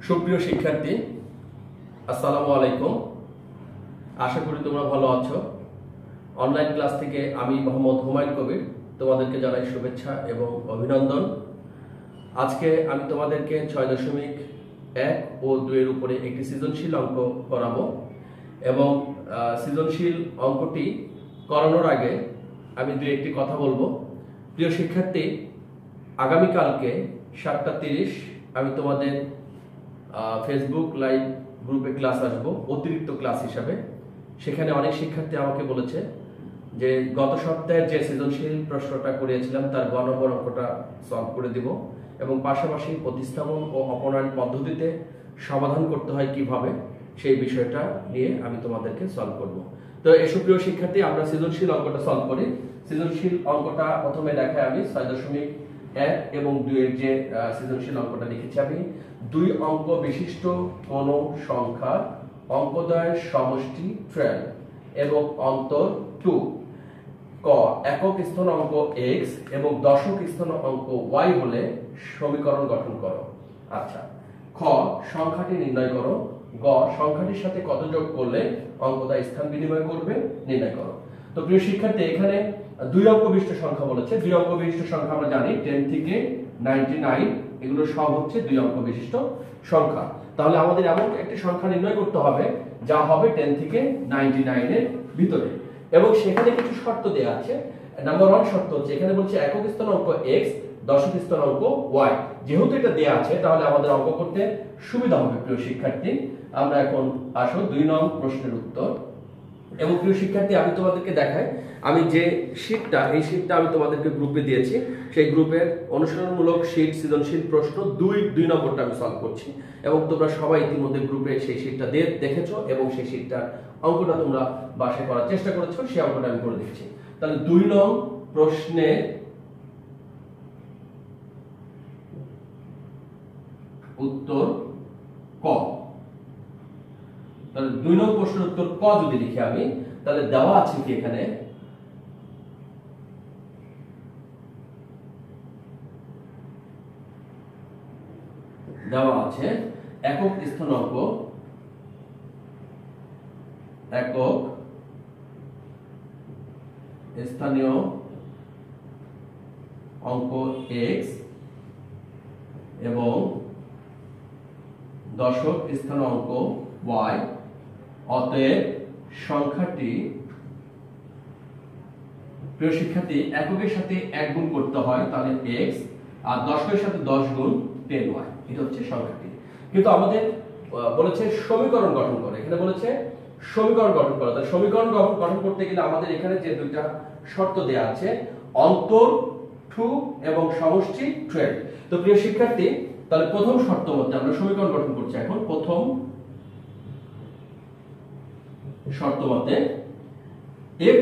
সুপ্রিয় শিক্ষার্থী, আসসালামু আলাইকুম। আশা করি তোমরা ভালো আছো। অনলাইন ক্লাস থেকে আমি মোহাম্মদ হুমায়ুন কবির তোমাদেরকে জানাই শুভেচ্ছা এবং অভিনন্দন। আজকে আমি তোমাদেরকে 6.1 ও 2 এর উপরে একটি সৃজনশীল অঙ্ক করাবো এবং সৃজনশীল অঙ্কটি করানোর আগে আমি একটি কথা বলবো। প্রিয় শিক্ষার্থী, আগামীকালকে 7:30 আমি তোমাদের ফেসবুক লাইভ গ্রুপে ক্লাস আসবো অতিরিক্ত ক্লাস হিসাবে। সেখানে অনেক শিক্ষার্থী আমাকে বলেছে যে গত সপ্তাহের যে সৃজনশীল প্রশ্নটা করিয়েছিলাম তার গ নম্বর অঙ্কটা সলভ করে দিব এবং পাশাপাশি প্রতিস্থাপন ও অপনয়ন পদ্ধতিতে সমাধান করতে হয় কিভাবে সেই বিষয়টা নিয়ে আমি তোমাদেরকে সলভ করব। তো এই সুপ্রিয় শিক্ষার্থী, আমরা সৃজনশীল অঙ্কটা সলভ করি। সৃজনশীল অঙ্কটা প্রথমে দেখাই আমি 6.1 এবং 2 এর যে সৃজনশীল অঙ্কটা লিখেছি আমি। 2 অঙ্ক বিশিষ্ট কোন সংখ্যা অঙ্কদ্বয়ের সমষ্টি 12 এবং অন্তর 2। ক একক স্থানাঙ্ক x এবং দশক স্থানাঙ্ক y হলে সমীকরণ গঠন করো। আচ্ছা, খ সংখ্যাটি নির্ণয় করো। গ সংখ্যাটির সাথে কত যোগ করলে অঙ্কদ্বয় স্থান বিনিময় করবে নির্ণয় করো। তো প্রিয় শিক্ষার্থী, এখানে 2 অঙ্ক বিশিষ্ট সংখ্যা বলেছে। 2 অঙ্ক বিশিষ্ট সংখ্যা আমরা জানি 10 থেকে 99, এগুলো সব হচ্ছে 2 অঙ্ক বিশিষ্ট সংখ্যা। তাহলে আমাদের এমন একটি সংখ্যা নির্ণয় করতে হবে যা হবে 10 থেকে 99 এর ভিতরে এবং সেখানে কিছু শর্ত দেয়া আছে। নাম্বার 1 শর্ত হচ্ছে এখানে বলছে একক স্থানাঙ্ক x, দশক স্থানাঙ্ক y। যেহেতু এটা দেয়া আছে তাহলে আমাদের অঙ্ক করতে সুবিধা হবে। প্রিয় শিক্ষার্থী, আমরা এখন আসো 2 নং প্রশ্নের উত্তর। এবং প্রিয় শিক্ষার্থী, আমি তোমাদেরকে দেখাই, আমি যে শীটটা এই শীটটা আমি তোমাদেরকে গ্রুপে দিয়েছি, সেই গ্রুপের অনুশীলনমূলক শীট সৃজনশীল প্রশ্ন 2 নম্বরটা আমি সলভ করছি এবং তোমরা সবাই ইতিমধ্যে গ্রুপে সেই শীটটা দেখেছো এবং সেই শীটটার অঙ্কটা তোমরা বাসায় করার চেষ্টা করেছো। সেই অঙ্কটা আমি করে দিচ্ছি। তাহলে 2 নং প্রশ্নের উত্তর ক। তাহলে 2 নং প্রশ্নের উত্তর ক যদি লিখি আমি, তাহলে দেওয়া আছে কি এখানে দেওয়া আছে একক স্থানাঙ্ক, একক স্থানীয় অঙ্ক x এবং দশক স্থানাঙ্ক y। অতএব সংখ্যাটি, প্রিয় শিক্ষার্থী, এককের সাথে 1 গুণ করতে হয় তাহলে x, আর দশকের সাথে 10 গুণ 10y। এটা হচ্ছে সংখ্যাটি। কিন্তু আমাদের বলেছে সমীকরণ গঠন করে। এখানে বলেছে সমীকরণ গঠন করা। তাহলে সমীকরণ গঠন করতে গেলে আমাদের এখানে যে 2টা শর্ত দেয়া আছে, অন্তর 2 এবং সমষ্টি 12। তো প্রিয় শিক্ষার্থী, তাহলে প্রথম শর্ত মতে আমরা সমীকরণ গঠন করছি। এখন প্রথম শর্ত মতে x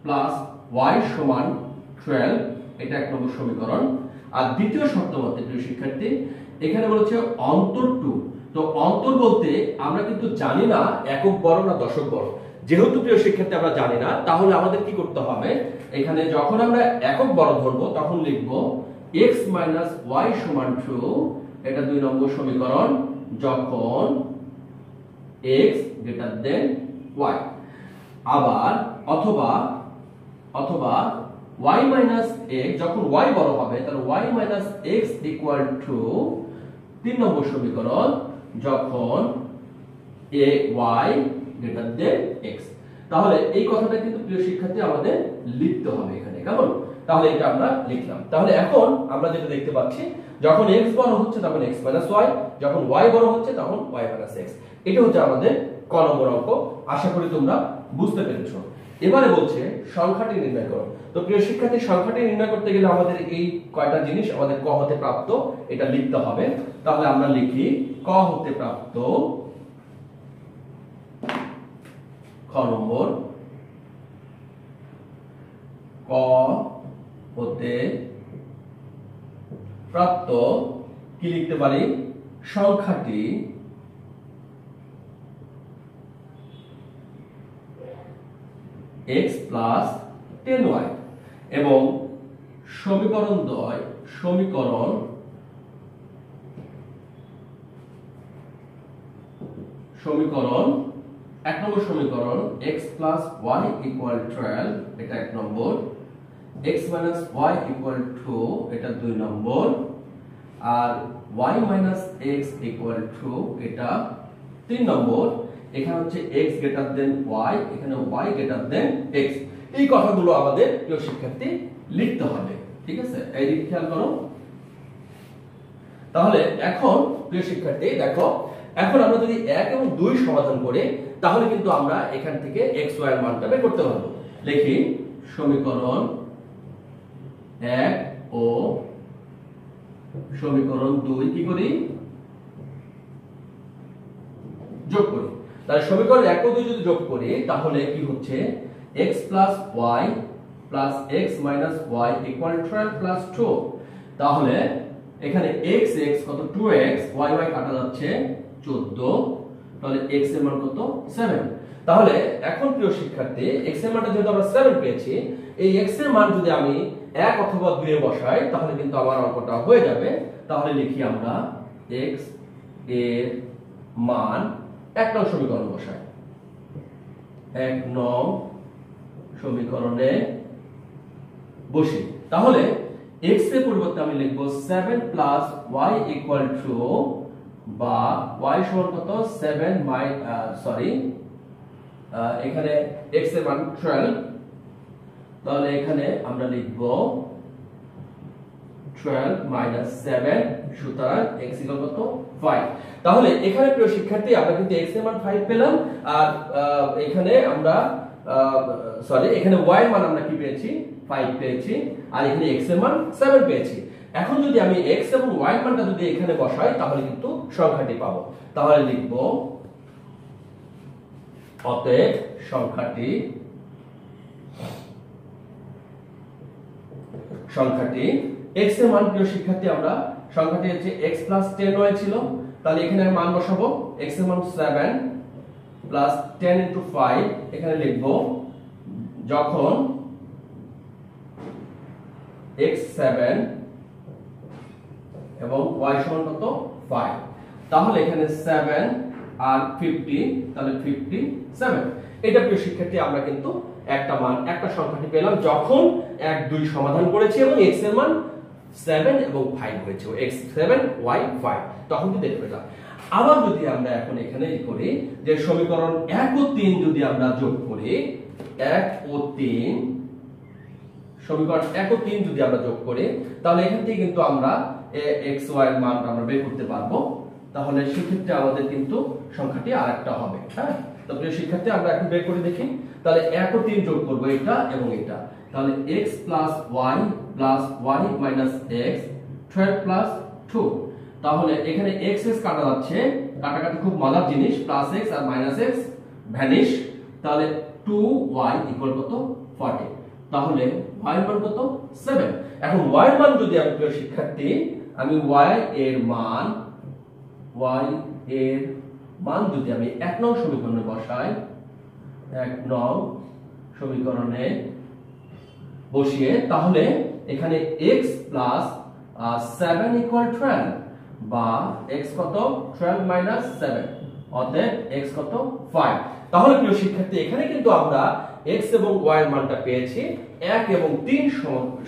প্লাস y সমান 12, এটা 1 নম্বর সমীকরণ। আর দ্বিতীয় শর্ত মতে প্রিয় শিক্ষার্থী, এখানে বলেছে অন্তর 2। তো অন্তর বলতে আমরা কিন্তু জানি না একক বড় না দশক বড়। যেহেতু প্রিয় শিক্ষার্থী আমরা জানি না, তাহলে আমাদের কি করতে হবে, এখানে যখন আমরা একক বড় ধরবো তখন লিখব x মাইনাস y সমান 2, এটা 2 নম্বর সমীকরণ, যখন x গ্রেটার দেন y। আবার অথবা y মাইনাস x, যখন y বড় হবে তাহলে y minus x equal to 3 নম্বর সমীকরণ, যখন y গ্রেটার দেন x। তাহলে এই কথাটা কিন্তু প্রিয় শিক্ষার্থী আমাদের লিখতে হবে এখানে, কেমন? তাহলে এটা আমরা লিখলাম। তাহলে এখন আমরা যেটা দেখতে পাচ্ছি, যখন x বড় হচ্ছে তখন x মাইনাস y, যখন y বড় হচ্ছে তখন y মাইনাস x। এটা হচ্ছে আমাদের ক নম্বর অঙ্ক। আশা করি তোমরা বুঝতে পেরেছো। এবারে বলছে সংখ্যাটি নির্ণয় করো। তো প্রিয় শিক্ষার্থী, সংখ্যাটি নির্ণয় করতে গেলে আমাদের এই কয়টা জিনিস আমাদের ক হতে প্রাপ্ত এটা লিখতে হবে। তাহলে আমরা লিখি ক হতে প্রাপ্ত, খ নম্বর, ক হতে প্রাপ্ত কি লিখতে পারি, সংখ্যাটি x প্লাস 10y এবং সমীকরণ সমীকরণ 1 নম্বর সমীকরণ x plus y equal 12 এটা 1 নম্বর, x minus y equal 2 এটা 2 নম্বর, আর y minus x equal 2 এটা 3 নম্বর। এখানে হচ্ছে x greater than y, এখানে y greater than x। এই কথাগুলো আমাদের প্রিয় শিক্ষার্থী লিখতে হবে, ঠিক আছে? এই দিক খেয়াল করো। তাহলে এখন প্রিয় শিক্ষার্থী দেখো, এখন আমরা যদি 1 এবং 2 সমাধান করি তাহলে কিন্তু আমরা এখান থেকে x y এর মানটা বের করতে পারবো। লিখি সমীকরণ 1 ও সমীকরণ 2 কি করি, যোগ করি। তাহলে সমীকরণ 1 ও 2 যদি যোগ করি তাহলে কি হচ্ছে x plus y plus x minus y equal 12 plus 2। তাহলে এখানে x কত 2x, y কাটা যাচ্ছে 14, তাহলে x এর মান কত 7। তাহলে এখন প্রিয় শিক্ষার্থী x এর মানটা যেহেতু আমরা 7 পেয়েছি, এই x এর মান যদি আমি 1 অথবা 2 এ বসাই তাহলে কিন্তু আমার অঙ্কটা হয়ে যাবে। তাহলে লিখি আমরা x এর মান 1 নং সমীকরণে বসাই, 1 নং সমীকরণে বসি। তাহলে x এর পরিবর্তে আমি লিখব 7 plus y equal to, বা y সমান কত 7 এখানে x এর মান 12, তাহলে এখানে আমরা লিখব 12 minus 7, সুতরাং x equal কত 5। তাহলে এখানে প্রিয় শিক্ষার্থী আমরা কিন্তু x এর মান 5 পেলাম, আর এখানে আমরা এখানে y এর মান আমরা কি পেয়েছি 5 পেয়েছি, আর এখানে x এর মান 7 পেয়েছি। এখন যদি আমি x এবং y এর মানটা যদি এখানে বসাই তাহলে কিন্তু সংখ্যাটি পাবো। তাহলে লিখব অতএব সংখ্যাটি x এর মান প্রিয় শিক্ষার্থী আমরা সংখ্যাটি হচ্ছে x plus 10y ছিল, তাহলে এখানে মান বসাবো। x এর মান 7 plus 10 into 5, এখানে লিখব যখন x 7 এবং y সমান কত 5, তাহলে এখানে 7 আর 50, তাহলে 57। এটা প্রিয় শিক্ষার্থী আমরা কিন্তু একটা সংখ্যাটি পেলাম যখন 1 2 সমাধান করেছি এবং x এর মান 7 এবং 5 হয়েছে, x 7 y 5, তখন কি দেখতে পেলাম। আবার যদি আমরা এখন এখানে করি যে সমীকরণ 1 ও 3 যদি আমরা যোগ করি, 1 ও 3 সমীকরণ 1 ও 3 যদি আমরা যোগ করি তাহলে এখান থেকে কিন্তু আমরা x y এর মানটা আমরা বের করতে পারবো। তাহলে সেক্ষেত্রে আমাদের কিন্তু সংখ্যাটি আরেকটা হবে। হ্যাঁ, তো প্রিয় শিক্ষার্থী আমরা এখন বের করে দেখি। তাহলে 1 ও 3 যোগ করব এটা এবং এটা, তাহলে x plus y plus y minus x 12 plus 2। তাহলে এখানে x কাটা যাচ্ছে, কাটাকাটি খুব মজার জিনিস, প্লাস x আর মাইনাস x ভ্যানিশ, তাহলে 2y ইকুয়াল কত 40। তাহলে y এর মান কত 7। এখন y এর মান যদি আমি প্রিয় শিক্ষার্থী আমি y এর মান যদি আমি 1 নং সমীকরণে বসাই, 1 নং সমীকরণে বসিয়ে, তাহলে এখানে x plus 7 equal 12, বা x কত 12 minus 7, অতএব x কত 5। তাহলে প্রিয় শিক্ষার্থী এখানে কিন্তু আমরা x এবং y এর মানটা পেয়েছি 1 এবং 3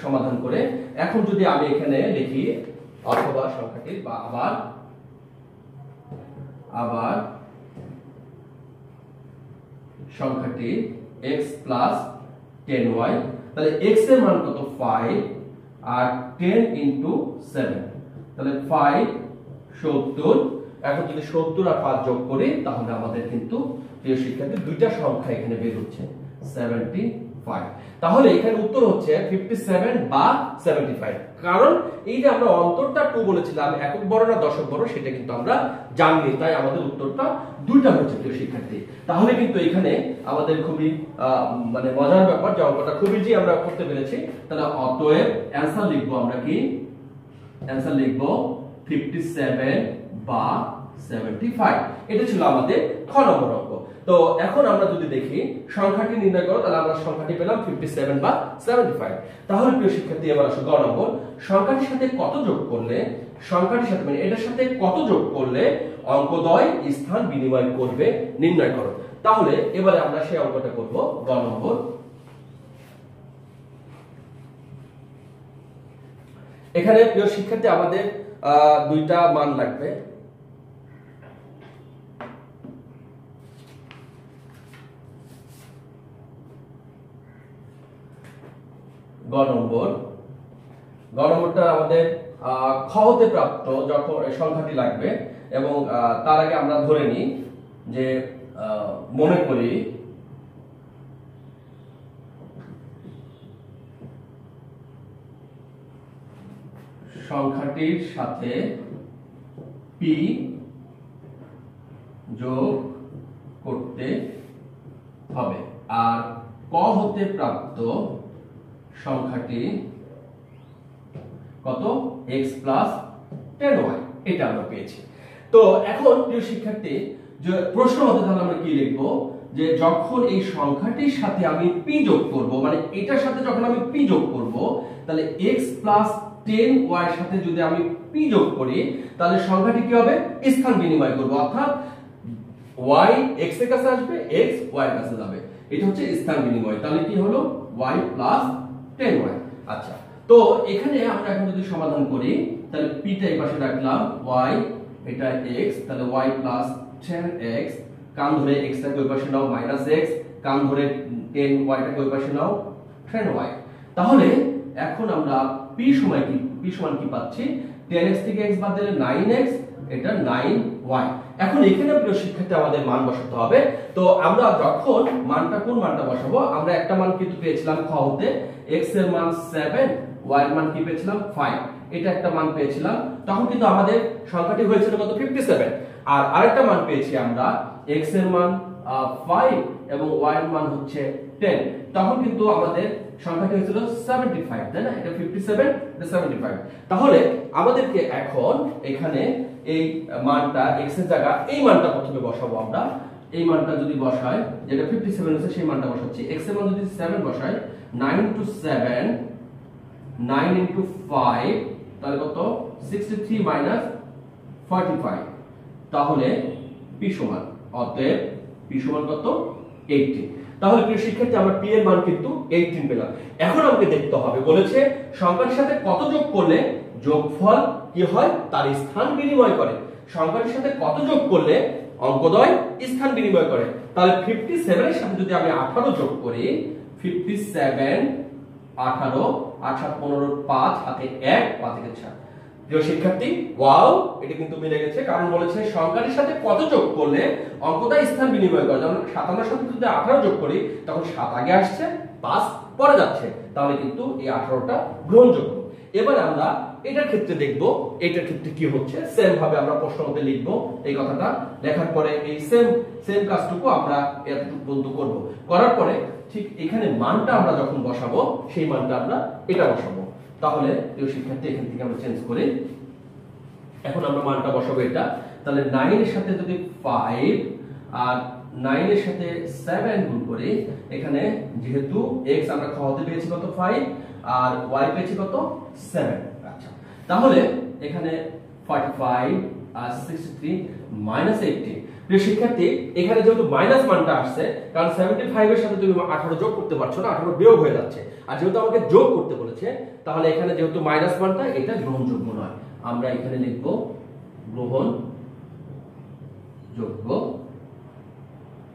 সমাধান করে। এখন যদি আমি এখানে লিখি অথবা সংখ্যাটি বা আবার সংখ্যাটি x plus 10y, তাহলে x এর মান কত 5 আর 10 into 7, তাহলে 5 70। এখন যদি 70 আর 5 যোগ করি তাহলে আমাদের কিন্তু প্রিয় শিক্ষার্থী দুইটা সংখ্যা এখানে বের হচ্ছে 75। তাহলে এখানে উত্তর হচ্ছে 57 বা 75, কারণ এই যে আমরা অন্তরটা 2 বলেছিলাম, একক বড় না দশক বড় সেটা কিন্তু আমরা জানি, তাই আমাদের উত্তরটা দুইটা হচ্ছে প্রিয় শিক্ষার্থী। তাহলে কিন্তু এখানে আমাদের খুবই মানে মজার ব্যাপার যে অঙ্কটা খুব ইজি আমরা করতে পেরেছি। তাহলে অতএব অ্যানসার লিখবো আমরা কি, অ্যানসার লিখবো 57 বা 75। এটা ছিল আমাদের খ নম্বর অঙ্ক। তো এখন আমরা যদি দেখি সংখ্যাটি নির্ণয় করো, তাহলে আমরা সংখ্যাটি পেলাম 57 বা 75। তাহলে প্রিয় শিক্ষার্থী এবার আসো গ নম্বর, সংখ্যাটির সাথে কত যোগ করলে, সংখ্যাটির সাথে মানে এটার সাথে কত যোগ করলে অঙ্কদ্বয় স্থান বিনিময় করবে নির্ণয় করো। তাহলে এবারে আমরা সেই অঙ্কটা করব। গ নম্বর, এখানে প্রিয় শিক্ষার্থী আমাদের দুইটা মান লাগবে। গ নম্বরটা আমাদের খ হতে প্রাপ্ত যখন সংখ্যাটি লাগবে, এবং তার আগে আমরা ধরে নিই যে মনে করি সংখ্যাটির সাথে পি যোগ করতে হবে, আর ক হতে প্রাপ্ত সংখ্যাটি কত, x প্লাস 10y, এটা আমরা পেয়েছি। তো এখন প্রিয় শিক্ষার্থী, যে প্রশ্ন মতে তাহলে আমরা কি লিখবো, যে যখন এই সংখ্যাটির সাথে আমি p যোগ করব, মানে এটার সাথে যখন আমি p যোগ করব, তাহলে x প্লাস 10y এর সাথে যদি আমি p যোগ করি, তাহলে সংখ্যাটি কি হবে, স্থান বিনিময় করব, অর্থাৎ y x এর কাছে আসবে, x y এর কাছে যাবে, এটা হচ্ছে স্থান বিনিময়। তাহলে কি হলো, y প্লাস 10y। আচ্ছা, তো এখানে আমরা এখন যদি সমাধান করি, তাহলে p টা এই পাশে রাখলাম, y এটা x, তাহলে y প্লাস 10x, কাম ধরে x টাকে ওই পাশে নাও, মাইনাস x, কাম ধরে 10y টাকে ওই পাশে নাও, 10y। তাহলে এখন আমরা p সমান কি পাচ্ছি, 10x থেকে x বাদ দিলে 9x, এটা 9y। এখন এখানে প্রিয় শিক্ষার্থী আমাদের মান বসাতে হবে। তো আমরা যখন কোন মানটা বসাবো, আমরা একটা মান কিন্তু পেয়েছিলাম খ হতে, x এর মান 7, y এর মান কি পেয়েছিলাম 5, এটা একটা মান পেয়েছিলাম। তখন কিন্তু আমাদের সংখ্যাটি হয়েছিল কত, 57। আর আরেকটা মান পেয়েছি আমরা, x এর মান 5 এবং y এর মান হচ্ছে 10, তখন কিন্তু আমাদের সংখ্যাটি হয়েছিল 75, তাই না? এটা 57, এটা 75। তাহলে আমাদেরকে এখন এখানে এই মানটা x এর জায়গা এই মানটা প্রথমে বসাবো আমরা। এই মানটা যদি বসাই, যেটা 57 হচ্ছে সেই মানটা বসাচ্ছি। x এর মান যদি 7 বসাই, 9 * 7, 9 * 5, তাহলে কত, 63 - 45। তাহলে p সমান, অতএব p সমান কত, 18। তাহলে প্রিয় শিক্ষার্থী, আমরা p এর মান কিন্তু 18 পেলাম। এখন আমাকে দেখতে হবে, বলেছে সংখ্যার সাথে কত যোগ করলে যোগফল কি হয়, তার স্থান বিনিময় করে। সংখ্যাটির সাথে কত যোগ করলে অঙ্কদ্বয় স্থান বিনিময় করে। তাহলে 57 এর সাথে যদি আমি 18 যোগ করি, 57 18, 8 7 15, 5 হাতে 1, 5 থেকে 4। প্রিয় শিক্ষার্থী, ওয়াও, এটা কিন্তু মিলে গেছে, কারণ বলেছে সংখ্যাটির সাথে কত যোগ করলে অঙ্কদ্বয় স্থান বিনিময় করে। যেমন 57 এর সাথে যদি 18 যোগ করি, তখন 7 আগে আসছে, 5 পরে যাচ্ছে, তাহলে কিন্তু এই 18টা গ্রহণযোগ্য। এবার আমরা এটার ক্ষেত্রে দেখব, এটার ক্ষেত্রে কি হচ্ছে, সেম ভাবে আমরা প্রশ্ন মতে লিখব। এই কথাটা লেখার পরে এই সেম কাজটুকু আমরা এতটুকু পর্যন্ত করব। করার পরে ঠিক এখানে মানটা আমরা যখন বসাবো, সেই মানটা আমরা এটা বসাবো। তাহলে প্রিয় শিক্ষার্থী, এখান থেকে আমরা চেঞ্জ করি, এখন আমরা মানটা বসাবো এটা। তাহলে 9 এর সাথে যদি 5 আর 9 এর সাথে 7 গুণ করি, এখানে যেহেতু x আমরা খ হতে পেয়েছি কত, 5, আর y পেয়েছি কত, 7। আচ্ছা, তাহলে এখানে 45 আর 63 - 80। প্রিয় শিক্ষার্থী, এখানে যেহেতু মাইনাস মানটা আসছে, কারণ 75 এর সাথে তুমি 18 যোগ করতে পারছো না, 18 বিয়োগ হয়ে যাচ্ছে। আর যেহেতু আমাকে যোগ করতে বলেছে, তাহলে এখানে যেহেতু মাইনাস মানটা, এটা গ্রহণযোগ্য নয়। আমরা এখানে লিখব গ্রহণযোগ্য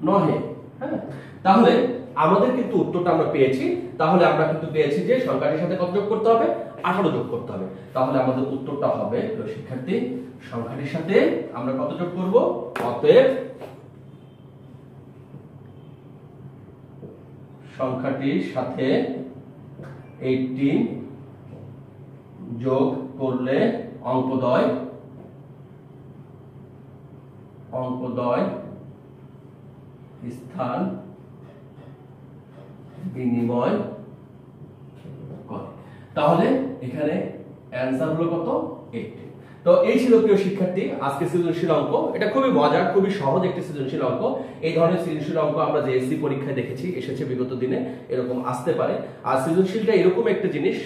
নহে। হ্যাঁ, তাহলে আমাদের কিন্তু উত্তরটা আমরা পেয়েছি। তাহলে আমরা কিন্তু পেয়েছি যে সংখ্যাটির সাথে কত যোগ করতে হবে, 18 যোগ করতে হবে। তাহলে আমাদের উত্তরটা হবে, শিক্ষার্থী, সংখ্যাটির সাথে আমরা কত যোগ করব, অতএব সংখ্যাটির সাথে 18 যোগ করলে অঙ্কদ্বয় স্থান বিনিময় করে। তাহলে এখানে অ্যানসার হলো কত, 80। তো এই ছিল প্রিয় শিক্ষার্থী আজকে সৃজনশীল অঙ্ক। এটা খুবই মজার, খুবই সহজ একটি সৃজনশীল অঙ্ক। এই ধরনের সৃজনশীল অঙ্ক আমরা জেএসসি পরীক্ষায় দেখেছি, এসেছে বিগত দিনে, এরকম আসতে পারে। আর সৃজনশীলটা এরকম একটা জিনিস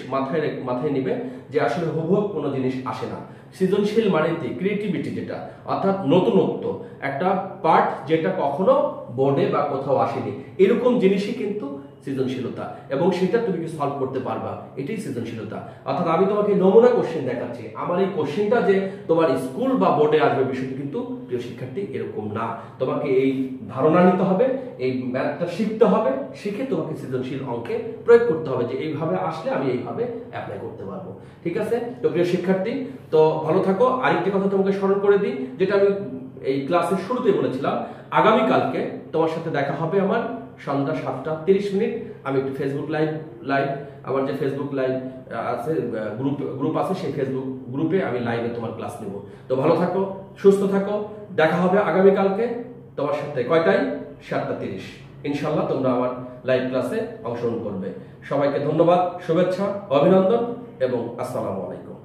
মাথায় নিবে যে আসলে হুবহু কোনো জিনিস আসে না। সৃজনশীল মানে ক্রিয়েটিভিটি, যেটা অর্থাৎ নতুনত্ব, একটা পার্ট যেটা কখনো বোর্ডে বা কোথাও আসেনি, এরকম জিনিসই কিন্তু সৃজনশীলতা, এবং সেটা তুমি কি সলভ করতে পারবা, এটাই সৃজনশীলতা। অর্থাৎ আমি তোমাকে নমুনা কোশ্চেন দেখাচ্ছি, আমার এই কোশ্চেনটা যে তোমার স্কুল বা বোর্ডে আসবে বিষয়টি কিন্তু প্রিয় শিক্ষার্থী এরকম না। তোমাকে এই ধারণা নিতে হবে, এই ম্যাথটা শিখতে হবে, শিখে তোমাকে সৃজনশীল অঙ্কে প্রয়োগ করতে হবে যে এইভাবে আসলে আমি এইভাবে অ্যাপ্লাই করতে পারবো। ঠিক আছে? তো প্রিয় শিক্ষার্থী, তো ভালো থাকো। আরেকটি কথা তোমাকে স্মরণ করে দিই, যেটা আমি এই ক্লাসের শুরুতেই বলেছিলাম, আগামীকালকে তোমার সাথে দেখা হবে আমার সন্ধ্যা 7:30। আমি একটু ফেসবুক লাইভ আমার যে ফেসবুক লাইভ আছে, গ্রুপ আছে, সেই ফেসবুক গ্রুপে আমি লাইভে তোমার ক্লাস নেব। তো ভালো থাকো, সুস্থ থাকো, দেখা হবে আগামীকালকে তোমার সাথে। কয়টায়? 7:30। ইনশাল্লাহ তোমরা আমার লাইভ ক্লাসে অংশগ্রহণ করবে। সবাইকে ধন্যবাদ, শুভেচ্ছা, অভিনন্দন এবং আসসালামু আলাইকুম।